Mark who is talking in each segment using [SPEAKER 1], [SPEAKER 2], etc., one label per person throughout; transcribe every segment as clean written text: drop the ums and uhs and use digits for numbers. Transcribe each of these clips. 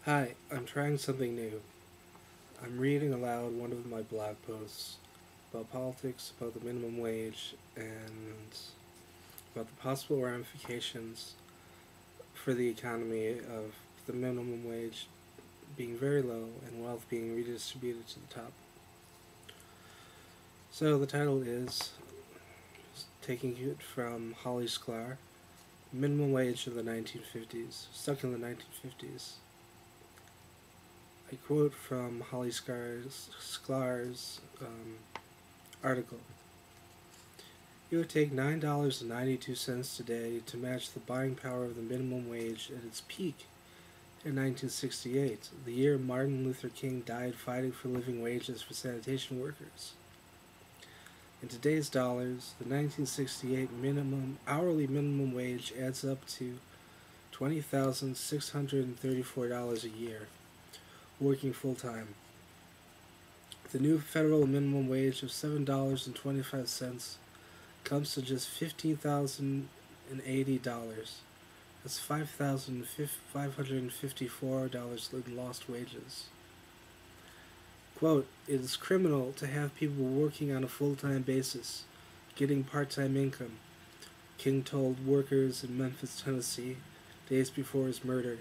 [SPEAKER 1] Hi, I'm trying something new. I'm reading aloud one of my blog posts about politics, about the minimum wage, and about the possible ramifications for the economy of the minimum wage being very low and wealth being redistributed to the top. So the title is, taking it from Holly Sklar, Minimum Wage of the 1950s, Stuck in the 1950s. I quote from Holly Sklar's article. It would take $9.92 today to match the buying power of the minimum wage at its peak in 1968, the year Martin Luther King died fighting for living wages for sanitation workers. In today's dollars, the 1968 hourly minimum wage adds up to $20,634 a year, working full time. The new federal minimum wage of $7.25 comes to just $15,080. That's $5,554 in lost wages. Quote, it is criminal to have people working on a full-time basis, getting part-time income, King told workers in Memphis, Tennessee, days before his murder.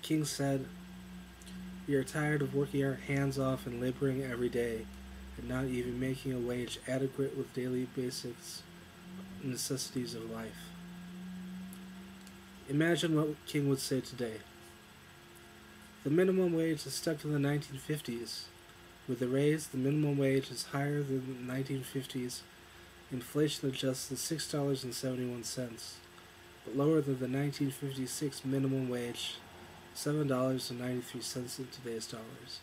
[SPEAKER 1] King said, we are tired of working our hands off and laboring every day, and not even making a wage adequate with daily basics necessities of life. Imagine what King would say today. The minimum wage is stuck in the 1950s. With the raise, the minimum wage is higher than the 1950s. Inflation adjusts to $6.71, but lower than the 1956 minimum wage, $7.93 in today's dollars.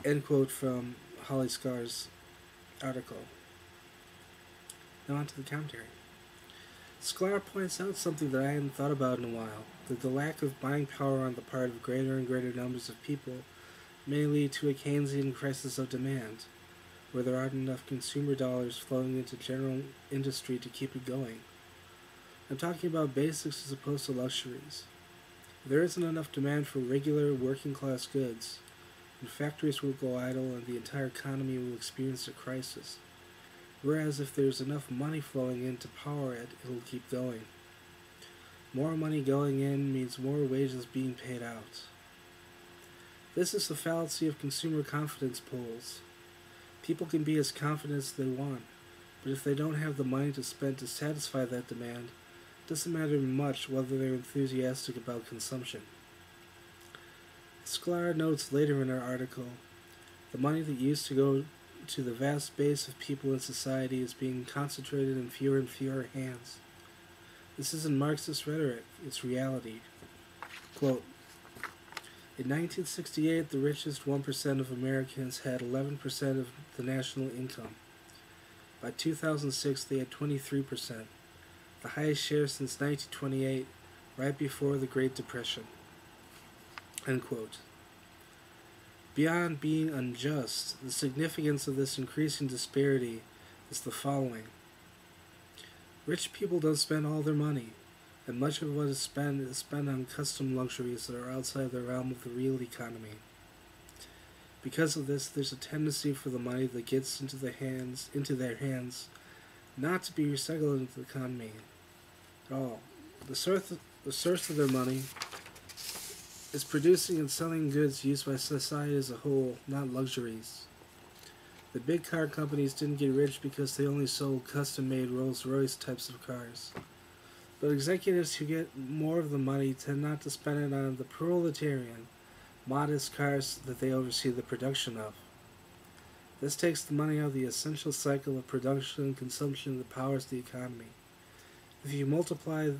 [SPEAKER 1] End quote from Holly Sklar's article. Now on to the commentary. Sklar points out something that I hadn't thought about in a while, that the lack of buying power on the part of greater and greater numbers of people may lead to a Keynesian crisis of demand, where there aren't enough consumer dollars flowing into general industry to keep it going. I'm talking about basics as opposed to luxuries. There isn't enough demand for regular working class goods, and factories will go idle and the entire economy will experience a crisis. Whereas if there's enough money flowing in to power it, it'll keep going. More money going in means more wages being paid out. This is the fallacy of consumer confidence polls. People can be as confident as they want, but if they don't have the money to spend to satisfy that demand, it doesn't matter much whether they're enthusiastic about consumption. Sklar notes later in her article, the money that used to go to the vast base of people in society is being concentrated in fewer and fewer hands. This isn't Marxist rhetoric, it's reality. Quote, in 1968, the richest 1% of Americans had 11% of the national income. By 2006, they had 23%, the highest share since 1928, right before the Great Depression. End quote. Beyond being unjust, the significance of this increasing disparity is the following. Rich people don't spend all their money, and much of what is spent on custom luxuries that are outside the realm of the real economy. Because of this, there's a tendency for the money that gets into their hands not to be recycled into the economy at all. The source of their money is producing and selling goods used by society as a whole, not luxuries. The big car companies didn't get rich because they only sold custom-made Rolls-Royce types of cars. But executives who get more of the money tend not to spend it on the proletarian, modest cars that they oversee the production of. This takes the money out of the essential cycle of production and consumption that powers the economy. If you multiply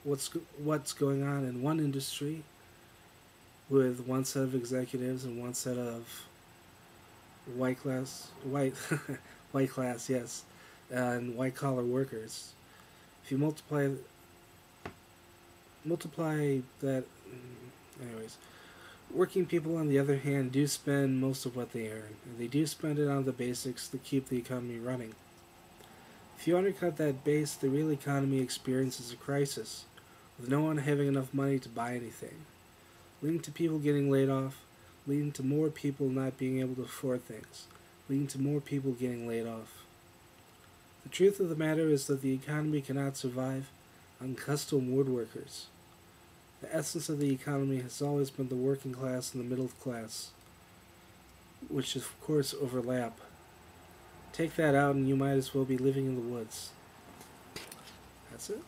[SPEAKER 1] what's going on in one industry with one set of executives and one set of white class, yes, and white collar workers. If you multiply that, anyways, working people on the other hand do spend most of what they earn, and they do spend it on the basics to keep the economy running. If you undercut that base, the real economy experiences a crisis, with no one having enough money to buy anything, leading to people getting laid off, leading to more people not being able to afford things, leading to more people getting laid off. The truth of the matter is that the economy cannot survive on custom woodworkers. The essence of the economy has always been the working class and the middle class, which of course overlap. Take that out and you might as well be living in the woods. That's it.